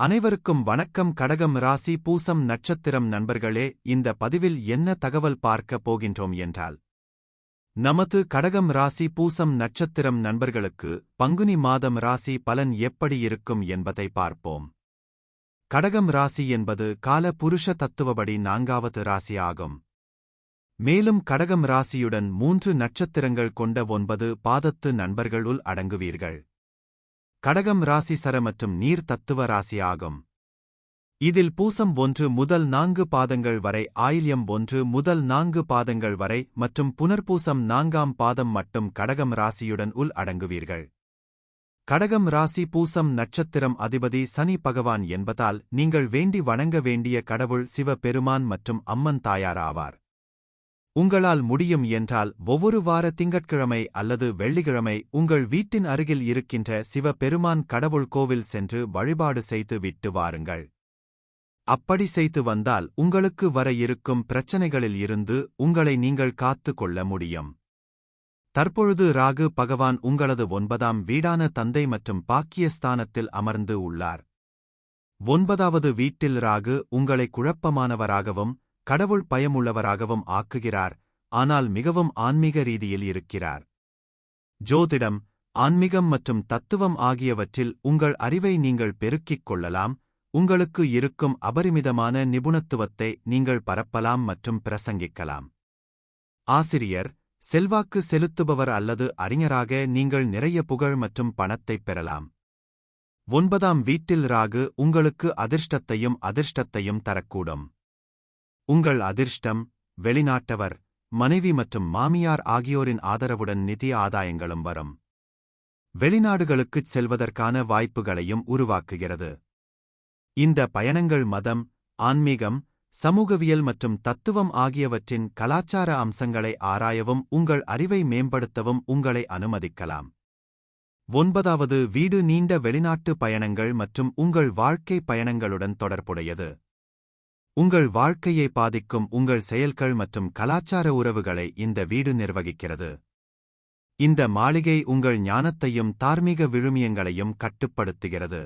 அனைவருக்கும் வணக்கம். கடகம் ராசி பூசம் நட்சத்திரம் நண்பர்களே, இந்த பதிவில் என்ன தகவல் பார்க்க போகின்றோம் என்றால், நமது கடகம் ராசி பூசம் நட்சத்திரம் நண்பர்களுக்கு பங்குனி மாதம் ராசி பலன் எப்படி இருக்கும் என்பதை பார்ப்போம். கடகம் ராசி என்பது கால புருஷ தத்துவப்படி 4வது ராசி ஆகும். மேலும் கடகம் ராசியுடன் 3 நட்சத்திரங்கள் கொண்ட 9 பாதத்து நண்பர்களுள் அடங்குவீர்கள். கடகம் ராசி சர மற்றும் நீர் தத்துவ ராசி ஆகும். இதில் பூசம் 1 முதல் 4 பாதங்கள் வரை, ஆயில்யம் 1 முதல் 4 பாதங்கள் வரை மற்றும் புனர்பூசம் 4ஆம் பாதம் மட்டும் கடகம் ராசியுடன் உள் அடங்குவீர்கள். கடகம் ராசி பூசம் நட்சத்திரம் அதிபதி சனி பகவான் என்பதால் நீங்கள் வேண்டி வணங்க வேண்டிய கடவுள் சிவ பெருமான் மற்றும் அம்மன் தாயார் ஆவார். உங்களால் முடியும் என்றால் ஒவ்வொரு வார திங்கட்கிழமை அல்லது வெள்ளிக்கிழமை உங்கள் வீட்டின் அருகில் இருக்கின்ற சிவ பெருமான் கடவுள் கோவில் சென்று வழிபாடு செய்து விட்டு வாருங்கள். அப்படி செய்து வந்தால் உங்களுக்கு வர இருக்கும் பிரச்சனைகளில் இருந்து உங்களை நீங்கள் காத்து கொள்ள முடியும். தற்பொழுது ராகு பகவான் உங்களது 9ஆம் வீடான தந்தை மற்றும் பாக்கியஸ்தானத்தில் அமர்ந்து உள்ளார். 9வது வீட்டில் ராகு உங்களை குழப்பமானவராகவும் கடவுள் பயமுள்ளவராகவும் ஆக்குகிறார். ஆனால் மிகவும் ஆன்மீக ரீதியில் இருக்கிறார். ஜோதிடம், ஆன்மீகம் மற்றும் தத்துவம் ஆகியவற்றில் உங்கள் அறிவை நீங்கள் பெருக்கிக் கொள்ளலாம். உங்களுக்கு இருக்கும் அபரிமிதமான நிபுணத்துவத்தை நீங்கள் பரப்பலாம் மற்றும் பிரசங்கிக்கலாம். ஆசிரியர், செல்வாக்கு செலுத்துபவர் அல்லது அறிஞராக நீங்கள் நிறைய புகழ் மற்றும் பணத்தைப் பெறலாம். 9ஆம் வீட்டில் ராகு உங்களுக்கு அதிர்ஷ்டத்தையும் தரக்கூடும். உங்கள் அதிர்ஷ்டம், வெளிநாட்டவர், மனைவி மற்றும் மாமியார் ஆகியோரின் ஆதரவுடன் நிதி ஆதாயங்களும் வரும். வெளிநாடுகளுக்குச் செல்வதற்கான வாய்ப்புகளையும் உருவாக்குகிறது. இந்த பயணங்கள் மதம், ஆன்மீகம், சமூகவியல் மற்றும் தத்துவம் ஆகியவற்றின் கலாச்சார அம்சங்களை ஆராயவும் உங்கள் அறிவை மேம்படுத்தவும் உங்களை அனுமதிக்கலாம். 9வது வீடு நீண்ட வெளிநாட்டு பயணங்கள் மற்றும் உங்கள் வாழ்க்கை பயணங்களுடன் தொடர்புடையது. உங்கள் வாழ்க்கையை பாதிக்கும் உங்கள் செயல்கள் மற்றும் கலாச்சார உறவுகளை இந்த வீடு நிர்வகிக்கிறது. இந்த மாளிகை உங்கள் ஞானத்தையும் தார்மீக விழுமியங்களையும் கட்டுப்படுத்துகிறது.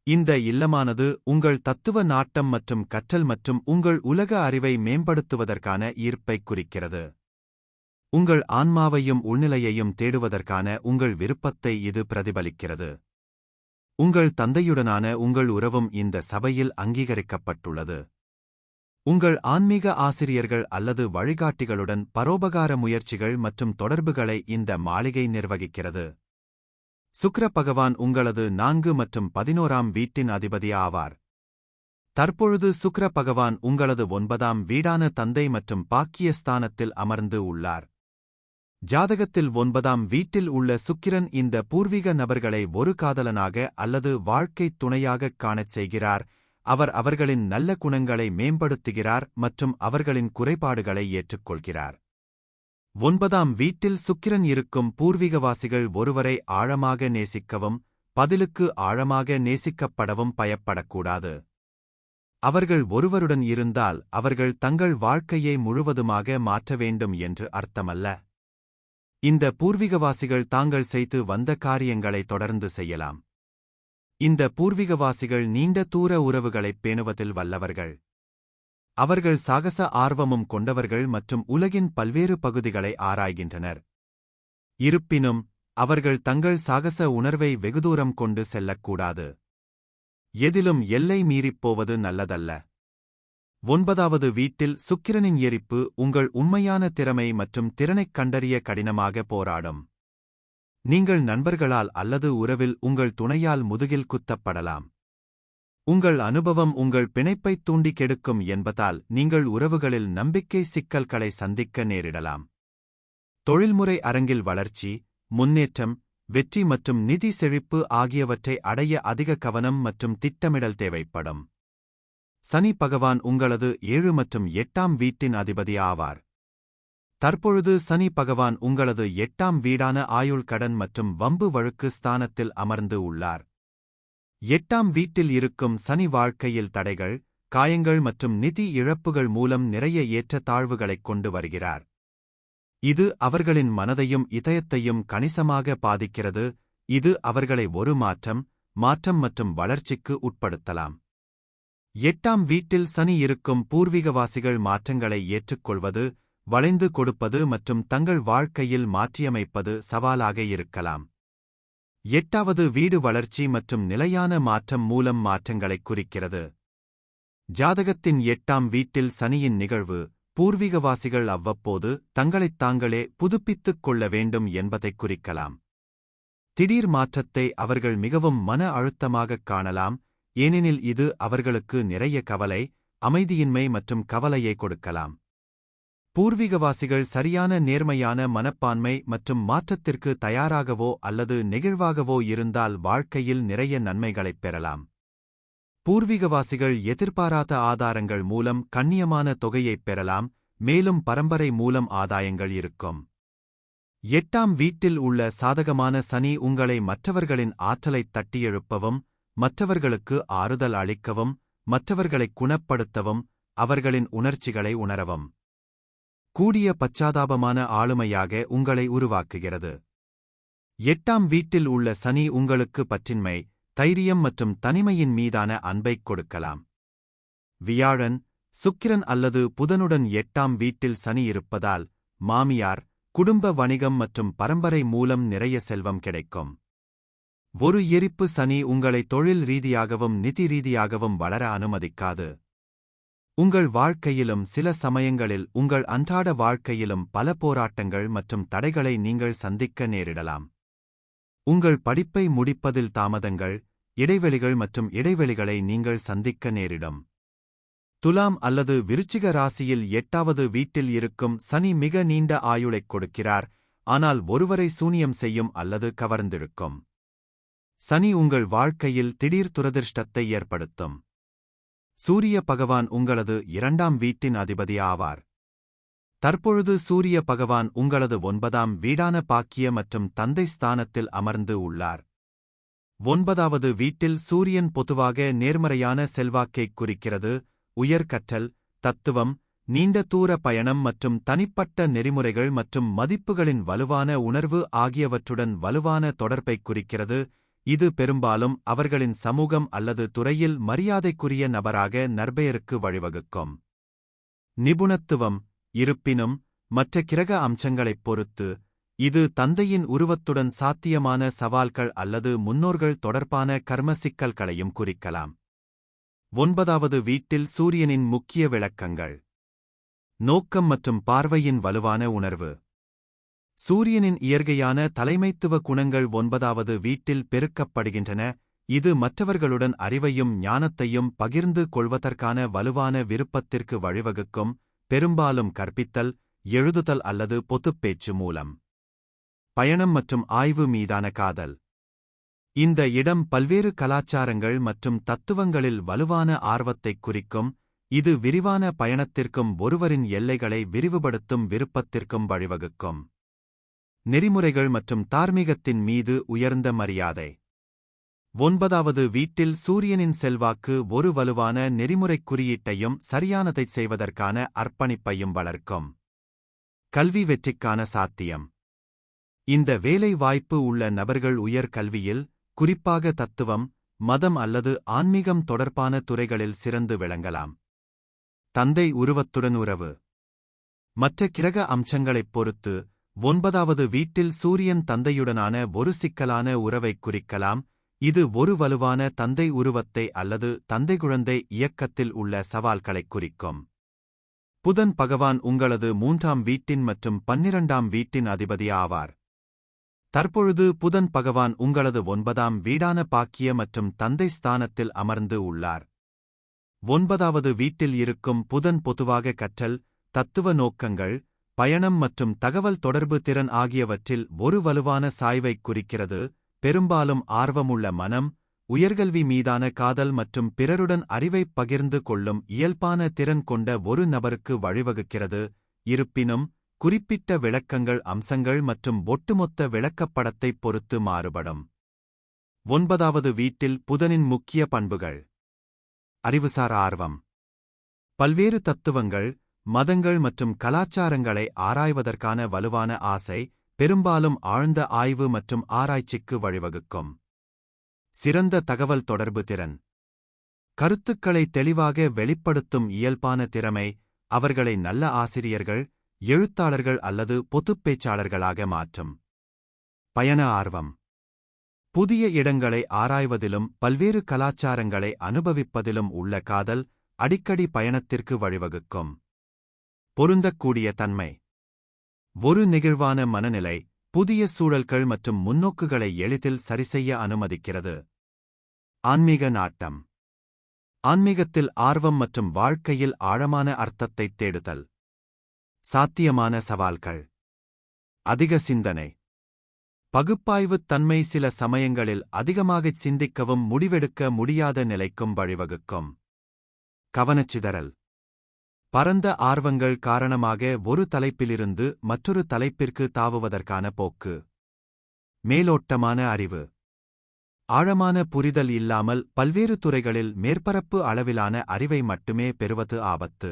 இந்த இல்லமானது உங்கள் தத்துவ நாட்டம் மற்றும் கற்றல் மற்றும் உங்கள் உலக அறிவை மேம்படுத்துவதற்கான ஈர்ப்பைக் குறிக்கிறது. உங்கள் ஆன்மாவையும் உள்நிலையையும் தேடுவதற்கான உங்கள் விருப்பத்தை இது பிரதிபலிக்கிறது. உங்கள் தந்தையுடனான உங்கள் உறவும் இந்த சபையில் அங்கீகரிக்கப்பட்டுள்ளது. உங்கள் ஆன்மீக ஆசிரியர்கள் அல்லது வழிகாட்டிகளுடன் பரோபகார முயற்சிகள் மற்றும் தொடர்புகளை இந்த மாளிகை நிர்வகிக்கிறது. சுக்கிர பகவான் உங்களது 4 மற்றும் 11ஆம் வீட்டின் அதிபதி ஆவார். தற்பொழுது சுக்கிர பகவான் உங்களது 9ஆம் வீடான தந்தை மற்றும் பாக்கியஸ்தானத்தில் அமர்ந்து உள்ளார். ஜாதகத்தில் 9ஆம் வீட்டில் உள்ள சுக்கிரன் இந்த பூர்வீக நபர்களை ஒரு காதலனாக அல்லது வாழ்க்கைத் துணையாகக் காணச் செய்கிறார். அவர் அவர்களின் நல்ல குணங்களை மேம்படுத்துகிறார் மற்றும் அவர்களின் குறைபாடுகளை ஏற்றுக்கொள்கிறார். 9ஆம் வீட்டில் சுக்கிரன் இருக்கும் பூர்வீகவாசிகள் ஒருவரை ஆழமாக நேசிக்கவும் பதிலுக்கு ஆழமாக நேசிக்கப்படவும் பயப்படக்கூடாது. அவர்கள் ஒருவருடன் இருந்தால் அவர்கள் தங்கள் வாழ்க்கையை முழுவதுமாக மாற்ற வேண்டும் என்று அர்த்தமல்ல. இந்த பூர்வீகவாசிகள் தாங்கள் செய்து வந்த காரியங்களை தொடர்ந்து செய்யலாம். இந்த பூர்வீகவாசிகள் நீண்ட தூர உறவுகளைப் பேணுவதில் வல்லவர்கள். அவர்கள் சாகச ஆர்வமும் கொண்டவர்கள் மற்றும் உலகின் பல்வேறு பகுதிகளை ஆராய்கின்றனர். இருப்பினும் அவர்கள் தங்கள் சாகச உணர்வை வெகுதூரம் கொண்டு செல்லக்கூடாது. எதிலும் எல்லை மீறிப்போவது நல்லதல்ல. 9வது வீட்டில் சுக்கிரனின் எரிப்பு உங்கள் உண்மையான திறமை மற்றும் திறனைக் கண்டறிய கடினமாக போராடும். நீங்கள் நண்பர்களால் அல்லது உறவில் உங்கள் துணையால் முதுகில் குத்தப்படலாம். உங்கள் அனுபவம் உங்கள் பிணைப்பைத் தூண்டி கெடுக்கும் என்பதால் நீங்கள் உறவுகளில் நம்பிக்கை சிக்கல்களை சந்திக்க நேரிடலாம். தொழில்முறை அரங்கில் வளர்ச்சி, முன்னேற்றம், வெற்றி மற்றும் நிதி செழிப்பு ஆகியவற்றை அடைய அதிக கவனம் மற்றும் திட்டமிடல் தேவைப்படும். சனி பகவான் உங்களது 7 மற்றும் 8ஆம் வீட்டின் அதிபதி ஆவார். தற்பொழுது சனி பகவான் உங்களது 8ஆம் வீடான ஆயுள் கடன் மற்றும் வம்பு வழக்கு ஸ்தானத்தில் அமர்ந்து உள்ளார். 8ஆம் வீட்டில் இருக்கும் சனி வாழ்க்கையில் தடைகள், காயங்கள் மற்றும் நிதி இழப்புகள் மூலம் நிறைய ஏற்றத்தாழ்வுகளைக் கொண்டு வருகிறார். இது அவர்களின் மனதையும் இதயத்தையும் கணிசமாக பாதிக்கிறது. இது அவர்களை ஒரு மாற்றம், மாற்றம் மற்றும் வளர்ச்சிக்கு உட்படுத்தலாம். 8ஆம் வீட்டில் சனி இருக்கும் பூர்வீகவாசிகள் மாற்றங்களை ஏற்றுக்கொள்வது, வளைந்து கொடுப்பது மற்றும் தங்கள் வாழ்க்கையில் மாற்றியமைப்பது சவாலாக இருக்கலாம். 8வது வீடு வளர்ச்சி மற்றும் நிலையான மாற்றம் மூலம் மாற்றங்களைக் குறிக்கிறது. ஜாதகத்தின் 8ஆம் வீட்டில் சனியின் நிகழ்வு, பூர்வீகவாசிகள் அவ்வப்போது தங்களைத் தாங்களே புதுப்பித்துக் கொள்ள வேண்டும் என்பதைக் குறிக்கலாம். திடீர் மாற்றத்தை அவர்கள் மிகவும் மன அழுத்தமாகக் காணலாம், ஏனெனில் இது அவர்களுக்கு நிறைய கவலை, அமைதியின்மை மற்றும் கவலையை கொடுக்கலாம். பூர்வீகவாசிகள் சரியான நேர்மையான மனப்பான்மை மற்றும் மாற்றத்திற்கு தயாராகவோ அல்லது நெகிழ்வாகவோ இருந்தால் வாழ்க்கையில் நிறைய நன்மைகளைப் பெறலாம். பூர்வீகவாசிகள் எதிர்பாராத ஆதாரங்கள் மூலம் கண்ணியமான தொகையைப் பெறலாம், மேலும் பரம்பரை மூலம் ஆதாயங்கள் இருக்கும். 8ஆம் வீட்டில் உள்ள சாதகமான சனி உங்களை மற்றவர்களின் ஆற்றலைத் தட்டியெழுப்பவும், மற்றவர்களுக்கு ஆறுதல் அளிக்கவும், மற்றவர்களைக் குணப்படுத்தவும், அவர்களின் உணர்ச்சிகளை உணரவும் கூடிய பச்சாதாபமான ஆளுமையாக உங்களை உருவாக்குகிறது. 8ஆம் வீட்டில் உள்ள சனி உங்களுக்கு பற்றின்மை, தைரியம் மற்றும் தனிமையின் மீதான அன்பைக் கொடுக்கலாம். வியாழன், சுக்கிரன் அல்லது புதனுடன் 8ஆம் வீட்டில் சனி இருப்பதால் மாமியார், குடும்ப வணிகம் மற்றும் பரம்பரை மூலம் நிறைய செல்வம் கிடைக்கும். ஒரு எரிப்பு சனி உங்களை தொழில் ரீதியாகவும் நிதி ரீதியாகவும் வளர அனுமதிக்காது. உங்கள் வாழ்க்கையிலும் சில சமயங்களில் உங்கள் அன்றாட வாழ்க்கையிலும் பல போராட்டங்கள் மற்றும் தடைகளை நீங்கள் சந்திக்க நேரிடலாம். உங்கள் படிப்பை முடிப்பதில் தாமதங்கள், இடைவெளிகள் மற்றும் இடைவெளிகளை நீங்கள் சந்திக்க நேரிடும். துலாம் அல்லது விருச்சிக ராசியில் 8வது வீட்டில் இருக்கும் சனி மிக நீண்ட ஆயுளைக் கொடுக்கிறார், ஆனால் ஒருவரை சூனியம் செய்யும் அல்லது கவர்ந்திழுக்கும். சனி உங்கள் வாழ்க்கையில் திடீர் துரதிர்ஷ்டத்தை ஏற்படுத்தும். சூரிய பகவான் உங்களது 2ஆம் வீட்டின் அதிபதி ஆவார். தற்பொழுது சூரிய பகவான் உங்களது 9ஆம் வீடான பாக்கிய மற்றும் தந்தை ஸ்தானத்தில் அமர்ந்து உள்ளார். 9வது வீட்டில் சூரியன் பொதுவாக நேர்மறையான செல்வாக்கைக் குறிக்கிறது, உயர்கற்றல், தத்துவம், நீண்ட தூர பயணம் மற்றும் தனிப்பட்ட நெறிமுறைகள் மற்றும் மதிப்புகளின் வலுவான உணர்வு ஆகியவற்றுடன் வலுவான தொடர்பைக் குறிக்கிறது. இது பெரும்பாலும் அவர்களின் சமூகம் அல்லது துறையில் மரியாதைக்குரிய நபராக நற்பெயருக்கு வழிவகுக்கும். நிபுணத்துவம், இருப்பினும், மற்ற கிரக அம்சங்களைப் பொறுத்து, இது தந்தையின் உருவத்துடன் சாத்தியமான சவால்கள் அல்லது முன்னோர்கள் தொடர்பான கர்ம சிக்கல்களையும் குறிக்கலாம். 9வது வீட்டில் சூரியனின் முக்கிய விளக்கங்கள். நோக்கம் மற்றும் பார்வையின் வலுவான உணர்வு. சூரியனின் இயற்கையான தலைமைத்துவ குணங்கள் 9வது வீட்டில் பெருக்கப்படுகின்றன, இது மற்றவர்களுடன் அறிவையும் ஞானத்தையும் பகிர்ந்து கொள்வதற்கான வலுவான விருப்பத்திற்கு வழிவகுக்கும், பெரும்பாலும் கற்பித்தல், எழுதுதல் அல்லது பொதுப்பேச்சு மூலம். பயணம் மற்றும் ஆய்வு மீதான காதல். இந்த இடம் பல்வேறு கலாச்சாரங்கள் மற்றும் தத்துவங்களில் வலுவான ஆர்வத்தைக் குறிக்கும், இது விரிவான பயணத்திற்கும் ஒருவரின் எல்லைகளை விரிவுபடுத்தும் விருப்பத்திற்கும் வழிவகுக்கும். நெறிமுறைகள் மற்றும் தார்மீகத்தின் மீது உயர்ந்த மரியாதை. 9வது வீட்டில் சூரியனின் செல்வாக்கு ஒரு வலுவான நெறிமுறைக் குறியீட்டையும் சரியானதைச் செய்வதற்கான அர்ப்பணிப்பையும் வளர்க்கும். கல்வி வெற்றிக்கான சாத்தியம். இந்த வேலை வாய்ப்பு உள்ள நபர்கள் உயர் கல்வியில், குறிப்பாக தத்துவம், மதம் அல்லது ஆன்மீகம் தொடர்பான துறைகளில் சிறந்து விளங்கலாம். தந்தை உருவத்துடன் உறவு. மற்ற கிரக அம்சங்களைப் பொறுத்து 9வது வீட்டில் சூரியன் தந்தையுடனான ஒரு சிக்கலான உறவைக் குறிக்கலாம், இது ஒரு வலுவான தந்தை உருவத்தை அல்லது தந்தை-குழந்தை இயக்கத்தில் உள்ள சவால்களைக் குறிக்கும். புதன் பகவான் உங்களது 3ஆம் வீட்டின் மற்றும் 12ஆம் வீட்டின் அதிபதி ஆவார். தற்பொழுது புதன் பகவான் உங்களது 9ஆம் வீடான பாக்கிய மற்றும் தந்தை ஸ்தானத்தில் அமர்ந்து உள்ளார். 9வது வீட்டில் இருக்கும் புதன் பொதுவாக கற்றல், தத்துவ நோக்கங்கள், பயணம் மற்றும் தகவல் தொடர்பு திறன் ஆகியவற்றில் ஒரு வலுவான சாய்வைக் குறிக்கிறது, பெரும்பாலும் ஆர்வமுள்ள மனம், உயர்கல்வி மீதான காதல் மற்றும் பிறருடன் அறிவைப் பகிர்ந்து கொள்ளும் இயல்பான திறன் கொண்ட ஒரு நபருக்கு வழிவகுக்கிறது. இருப்பினும், குறிப்பிட்ட விளக்கங்கள் அம்சங்கள் மற்றும் ஒட்டுமொத்த விளக்கப்படத்தைப் பொறுத்து மாறுபடும். 9வது வீட்டில் புதனின் முக்கிய பண்புகள். அறிவுசார் ஆர்வம். பல்வேறு தத்துவங்கள், மதங்கள் மற்றும் கலாச்சாரங்களை ஆராய்வதற்கான வலுவான ஆசை, பெரும்பாலும் ஆழ்ந்த ஆய்வு மற்றும் ஆராய்ச்சிக்கு வழிவகுக்கும். சிறந்த தகவல் தொடர்பு திறன். கருத்துக்களை தெளிவாக வெளிப்படுத்தும் இயல்பான திறமை அவர்களை நல்ல ஆசிரியர்கள், எழுத்தாளர்கள் அல்லது பொதுப் பேச்சாளர்களாக மாற்றும். பயண ஆர்வம். புதிய இடங்களை ஆராய்வதிலும் பல்வேறு கலாச்சாரங்களை அனுபவிப்பதிலும் உள்ள காதல் அடிக்கடி பயணத்திற்கு வழிவகுக்கும். பொருந்தக்கூடிய தன்மை. ஒரு நெகிழ்வான மனநிலை புதிய சூழல்கள் மற்றும் முன்னோக்குகளை எளிதில் சரிசெய்ய அனுமதிக்கிறது. ஆன்மீக நாட்டம். ஆன்மீகத்தில் ஆர்வம் மற்றும் வாழ்க்கையில் ஆழமான அர்த்தத்தைத் தேடுதல். சாத்தியமான சவால்கள். அதிக சிந்தனை. பகுப்பாய்வுத் தன்மை சில சமயங்களில் அதிகமாகச் சிந்திக்கவும் முடிவெடுக்க முடியாத நிலைக்கும் வழிவகுக்கும். கவனச்சிதறல். பரந்த ஆர்வங்கள் காரணமாக ஒரு தலைப்பிலிருந்து மற்றொரு தலைப்பிற்கு தாவுவதற்கான போக்கு. மேலோட்டமான அறிவு. ஆழமான புரிதல் இல்லாமல் பல்வேறு துறைகளில் மேற்பரப்பு அளவிலான அறிவை மட்டுமே பெறுவது ஆபத்து.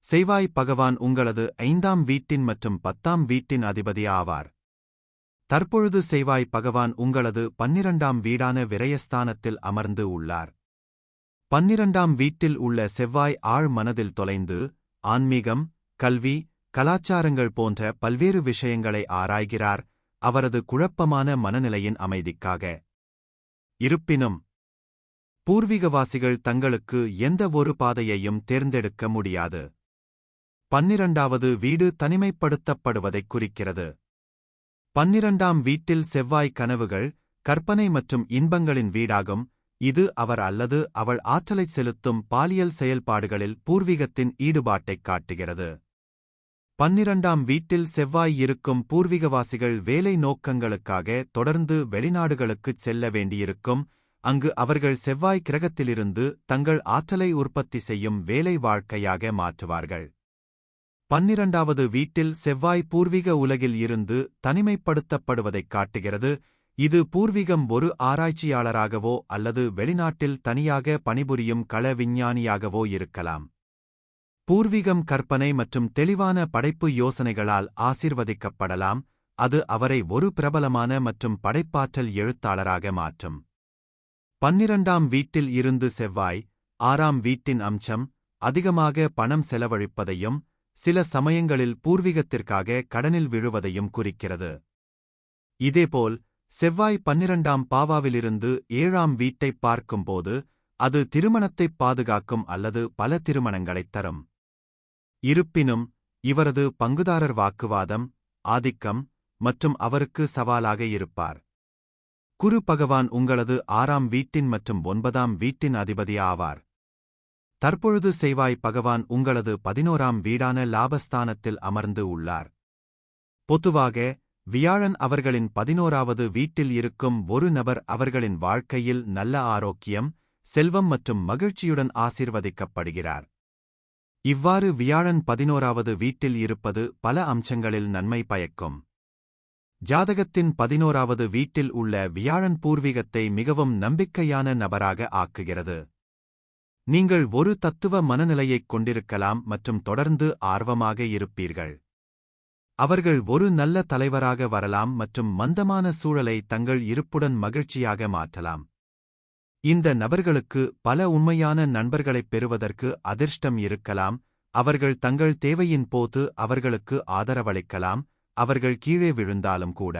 செவ்வாய் பகவான் உங்களது 5ஆம் வீட்டின் மற்றும் 10ஆம் வீட்டின் அதிபதி ஆவார். தற்பொழுது செவ்வாய் பகவான் உங்களது 12ஆம் வீடான விரயஸ்தானத்தில் அமர்ந்து உள்ளார். 12ஆம் வீட்டில் உள்ள செவ்வாய் ஆழ் மனதில் தொலைந்து ஆன்மீகம், கல்வி, கலாச்சாரங்கள் போன்ற பல்வேறு விஷயங்களை ஆராய்கிறார், அவரது குழப்பமான மனநிலையின் அமைதிக்காக. இருப்பினும் பூர்வீகவாசிகள் தங்களுக்கு எந்த ஒரு பாதையையும் தேர்ந்தெடுக்க முடியாது. 12வது வீடு தனிமைப்படுத்தப்படுவதைக் குறிக்கிறது. 12ஆம் வீட்டில் செவ்வாய் கனவுகள், கற்பனை மற்றும் இன்பங்களின் வீடாகும். இது அவர் அல்லது அவள் ஆற்றலைச் செலுத்தும் பாலியல் செயல்பாடுகளில் பூர்வீகத்தின் ஈடுபாட்டைக் காட்டுகிறது. 12ஆம் வீட்டில் செவ்வாய் இருக்கும் பூர்வீகவாசிகள் வேலை நோக்கங்களுக்காக தொடர்ந்து வெளிநாடுகளுக்குச் செல்ல வேண்டியிருக்கும், அங்கு அவர்கள் செவ்வாய் கிரகத்திலிருந்து தங்கள் ஆற்றலை உற்பத்தி செய்யும் வேலை வாழ்க்கையாக மாற்றுவார்கள். 12வது வீட்டில் செவ்வாய் பூர்வீக உலகில் இருந்து தனிமைப்படுத்தப்படுவதைக் காட்டுகிறது, இது பூர்வீகம் ஒரு ஆராய்ச்சியாளராகவோ அல்லது வெளிநாட்டில் தனியாக பணிபுரியும் கள விஞ்ஞானியாகவோ இருக்கலாம். பூர்வீகம் கற்பனை மற்றும் தெளிவான படைப்பு யோசனைகளால் ஆசீர்வதிக்கப்படலாம், அது அவரை ஒரு பிரபலமான மற்றும் படைப்பாற்றல் எழுத்தாளராக மாற்றும். 12ஆம் வீட்டில் இருந்து செவ்வாய், 6ஆம் வீட்டின் அம்சம், அதிகமாக பணம் செலவழிப்பதையும் சில சமயங்களில் பூர்வீகத்திற்காக கடனில் விழுவதையும் குறிக்கிறது. இதேபோல் செவ்வாய் 12ஆம் பாவாவிலிருந்து 7ஆம் வீட்டைப் பார்க்கும்போது அது திருமணத்தைப் பாதுகாக்கும் அல்லது பல திருமணங்களைத் தரும். இருப்பினும் இவரது பங்குதாரர் வாக்குவாதம், ஆதிக்கம் மற்றும் அவருக்கு சவாலாக இருப்பார். குரு பகவான் உங்களது 6ஆம் வீட்டின் மற்றும் 9ஆம் வீட்டின் அதிபதி ஆவார். தற்பொழுது செவ்வாய் பகவான் உங்களது 11ஆம் வீடான லாபஸ்தானத்தில் அமர்ந்து உள்ளார். பொதுவாக வியாழன் அவர்களின் 11வது வீட்டில் இருக்கும் ஒரு நபர் அவர்களின் வாழ்க்கையில் நல்ல ஆரோக்கியம், செல்வம் மற்றும் மகிழ்ச்சியுடன் ஆசீர்வதிக்கப்படுகிறார். இவ்வாறு வியாழன் 11வது வீட்டில் இருப்பது பல அம்சங்களில் நன்மை பயக்கும். ஜாதகத்தின் 11வது வீட்டில் உள்ள வியாழன் பூர்வீகத்தை மிகவும் நம்பிக்கையான நபராக ஆக்குகிறது. நீங்கள் ஒரு தத்துவ மனநிலையைக் கொண்டிருக்கலாம் மற்றும் தொடர்ந்து ஆர்வமாக இருப்பீர்கள். அவர்கள் ஒரு நல்ல தலைவராக வரலாம் மற்றும் மந்தமான சூழலை தங்கள் இருப்புடன் மகிழ்ச்சியாக மாற்றலாம். இந்த நபர்களுக்கு பல உண்மையான நண்பர்களைப் பெறுவதற்கு அதிர்ஷ்டம் இருக்கலாம், அவர்கள் தங்கள் தேவையின் போது அவர்களுக்கு ஆதரவளிக்கலாம், அவர்கள் கீழே விழுந்தாலும் கூட.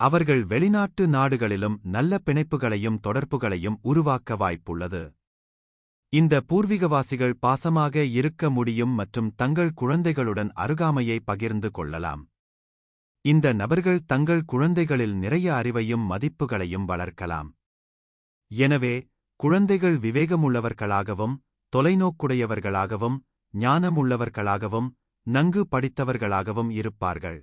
அவர்கள் வெளிநாட்டு நாடுகளிலும் நல்ல பிணைப்புகளையும் தொடர்புகளையும் உருவாக்க வாய்ப்புள்ளது. இந்த பூர்வீகவாசிகள் பாசமாக இருக்க முடியும் மற்றும் தங்கள் குழந்தைகளுடன் அருகாமையை பகிர்ந்து கொள்ளலாம். இந்த நபர்கள் தங்கள் குழந்தைகளில் நிறைய அறிவையும் மதிப்புகளையும் வளர்க்கலாம். எனவே குழந்தைகள் விவேகமுள்ளவர்களாகவும், தொலைநோக்குடையவர்களாகவும், ஞானமுள்ளவர்களாகவும், நன்கு படித்தவர்களாகவும் இருப்பார்கள்.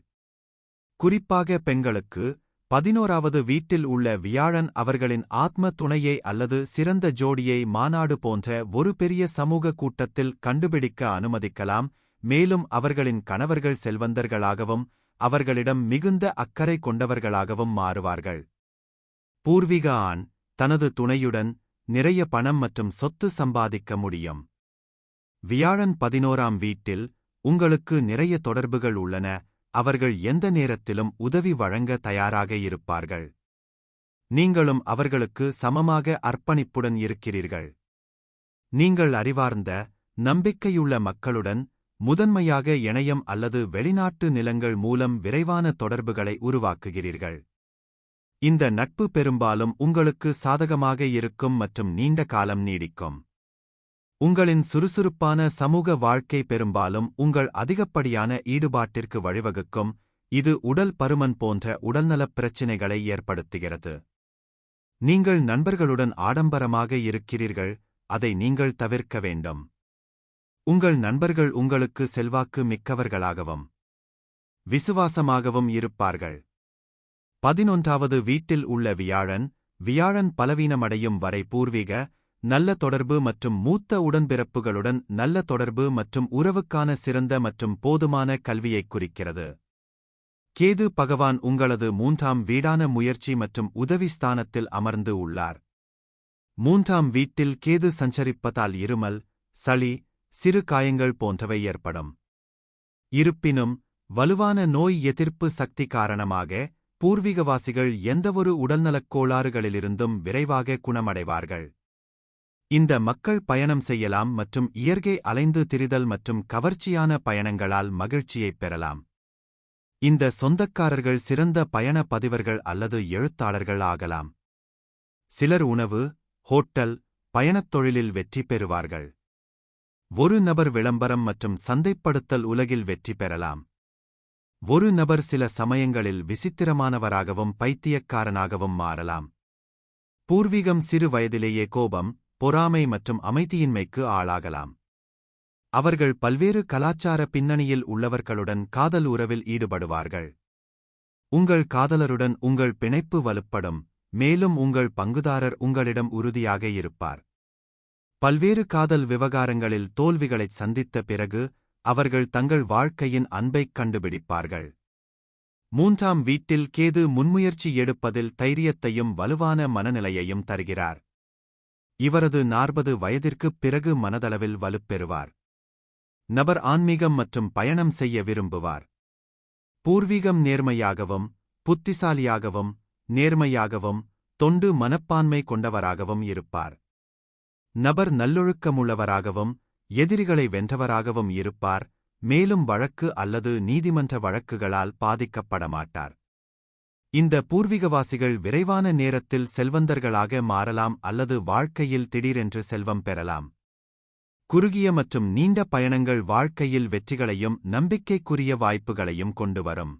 குறிப்பாக பெண்களுக்கு 11வது வீட்டில் உள்ள வியாழன் அவர்களின் ஆத்ம துணையை அல்லது சிறந்த ஜோடியை மாநாடு போன்ற ஒரு பெரிய சமூக கூட்டத்தில் கண்டுபிடிக்க அனுமதிக்கலாம், மேலும் அவர்களின் கணவர்கள் செல்வந்தர்களாகவும் அவர்களிடம் மிகுந்த அக்கறை கொண்டவர்களாகவும் மாறுவார்கள். பூர்வீக ஆண் தனது துணையுடன் நிறைய பணம் மற்றும் சொத்து சம்பாதிக்க முடியும். வியாழன் 11ஆம் வீட்டில் உங்களுக்கு நிறைய தொடர்புகள் உள்ளன, அவர்கள் எந்த நேரத்திலும் உதவி வழங்க தயாராக இருப்பார்கள். நீங்களும் அவர்களுக்கு சமமாக அர்ப்பணிப்புடன் இருக்கிறீர்கள். நீங்கள் அறிவார்ந்த, நம்பிக்கையுள்ள மக்களுடன் முதன்மையாக இணையம் அல்லது வெளிநாட்டு நிலங்கள் மூலம் விரைவான தொடர்புகளை உருவாக்குகிறீர்கள். இந்த நட்பு பெரும்பாலும் உங்களுக்கு சாதகமாக இருக்கும் மற்றும் நீண்ட காலம் நீடிக்கும். உங்களின் சுறுசுறுப்பான சமூக வாழ்க்கை பெரும்பாலும் உங்கள் அதிகப்படியான ஈடுபாட்டிற்கு வழிவகுக்கும், இது உடல் பருமன் போன்ற உடல்நலப் பிரச்சினைகளை ஏற்படுத்துகிறது. நீங்கள் நண்பர்களுடன் ஆடம்பரமாக இருக்கிறீர்கள், அதை நீங்கள் தவிர்க்க வேண்டும். உங்கள் நண்பர்கள் உங்களுக்கு செல்வாக்கு மிக்கவர்களாகவும் விசுவாசமாகவும் இருப்பார்கள். 11வது வீட்டில் உள்ள வியாழன் பலவீனமடையும் வரை பூர்வீக, நல்ல தொடர்பு மற்றும் மூத்த உடன்பிறப்புகளுடன் நல்ல தொடர்பு மற்றும் உறவுக்கான சிறந்த மற்றும் போதுமான கல்வியைக் குறிக்கிறது. கேது பகவான் உங்களது 3ஆம் வீடான முயற்சி மற்றும் உதவி ஸ்தானத்தில் அமர்ந்து உள்ளார். 3ஆம் வீட்டில் கேது சஞ்சரிப்பதால் இருமல், சளி, சிறு காயங்கள் போன்றவை ஏற்படும். இருப்பினும், வலுவான நோய் எதிர்ப்பு சக்தி காரணமாக, பூர்வீகவாசிகள் எந்தவொரு உடல்நலக் கோளாறுகளிலிருந்தும் விரைவாக குணமடைவார்கள். இந்த மக்கள் பயணம் செய்யலாம் மற்றும் இயற்கை அலைந்து திரிதல் மற்றும் கவர்ச்சியான பயணங்களால் மகிழ்ச்சியைப் பெறலாம். இந்த சொந்தக்காரர்கள் சிறந்த பயண பதிவர்கள் அல்லது எழுத்தாளர்கள் ஆகலாம். சிலர் உணவு, ஹோட்டல், பயணத் தொழிலில் வெற்றி பெறுவார்கள். ஒரு நபர் விளம்பரம் மற்றும் சந்தைப்படுத்தல் உலகில் வெற்றி பெறலாம். ஒரு நபர் சில சமயங்களில் விசித்திரமானவராகவும் பைத்தியக்காரனாகவும் மாறலாம். பூர்வீகம் சிறு வயதிலேயே கோபம், பொறாமை மற்றும் அமைதியின்மைக்கு ஆளாகலாம். அவர்கள் பல்வேறு கலாச்சார பின்னணியில் உள்ளவர்களுடன் காதல் உறவில் ஈடுபடுவார்கள். உங்கள் காதலருடன் உங்கள் பிணைப்பு வலுப்படும், மேலும் உங்கள் பங்குதாரர் உங்களிடம் உறுதியாக இருப்பார். பல்வேறு காதல் விவகாரங்களில் தோல்விகளைச் சந்தித்த பிறகு, அவர்கள் தங்கள் வாழ்க்கையின் அன்பைக் கண்டுபிடிப்பார்கள். 3ஆம் வீட்டில் கேது முன்முயற்சி எடுப்பதில் தைரியத்தையும் வலுவான மனநிலையையும் தருகிறார். இவரது 40 வயதிற்குப் பிறகு மனதளவில் வலுப்பெறுவார். நபர் ஆன்மீகம் மற்றும் பயணம் செய்ய விரும்புவார். பூர்வீகம் நேர்மையாகவும், புத்திசாலியாகவும், நேர்மையாகவும், தொண்டு மனப்பான்மை கொண்டவராகவும் இருப்பார். நபர் நல்லொழுக்கமுள்ளவராகவும், எதிரிகளை வென்றவராகவும் இருப்பார், மேலும் வழக்கு அல்லது நீதிமன்ற வழக்குகளால் பாதிக்கப்பட மாட்டார். இந்த பூர்வீகவாசிகள் விரைவான நேரத்தில் செல்வந்தர்களாக மாறலாம் அல்லது வாழ்க்கையில் திடீரென்று செல்வம் பெறலாம். குறுகிய மற்றும் நீண்ட பயணங்கள் வாழ்க்கையில் வெற்றிகளையும் நம்பிக்கைக்குரிய வாய்ப்புகளையும் கொண்டுவரும்.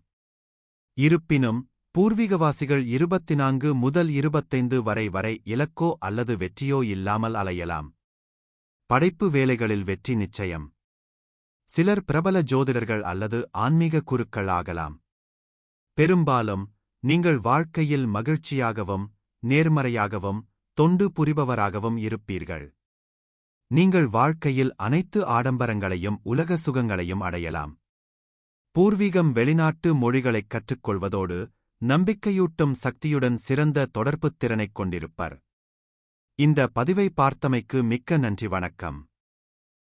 இருப்பினும், பூர்வீகவாசிகள் 24 முதல் 25 வரை இலக்கோ அல்லது வெற்றியோ இல்லாமல் அலையலாம். படைப்பு வேலைகளில் வெற்றி நிச்சயம். சிலர் பிரபல ஜோதிடர்கள் அல்லது ஆன்மீக குருக்கள் ஆகலாம். பெரும்பாலும், நீங்கள் வாழ்க்கையில் மகிழ்ச்சியாகவும், நேர்மறையாகவும், தொண்டு புரிபவராகவும் இருப்பீர்கள். நீங்கள் வாழ்க்கையில் அனைத்து ஆடம்பரங்களையும் உலக சுகங்களையும் அடையலாம். பூர்வீகம் வெளிநாட்டு மொழிகளைக் கற்றுக்கொள்வதோடு, நம்பிக்கையூட்டும் சக்தியுடன் சிறந்த தொடர்புத் திறனைக் கொண்டிருப்பர். இந்த பதிவை பார்த்தமைக்கு மிக்க நன்றி. வணக்கம்.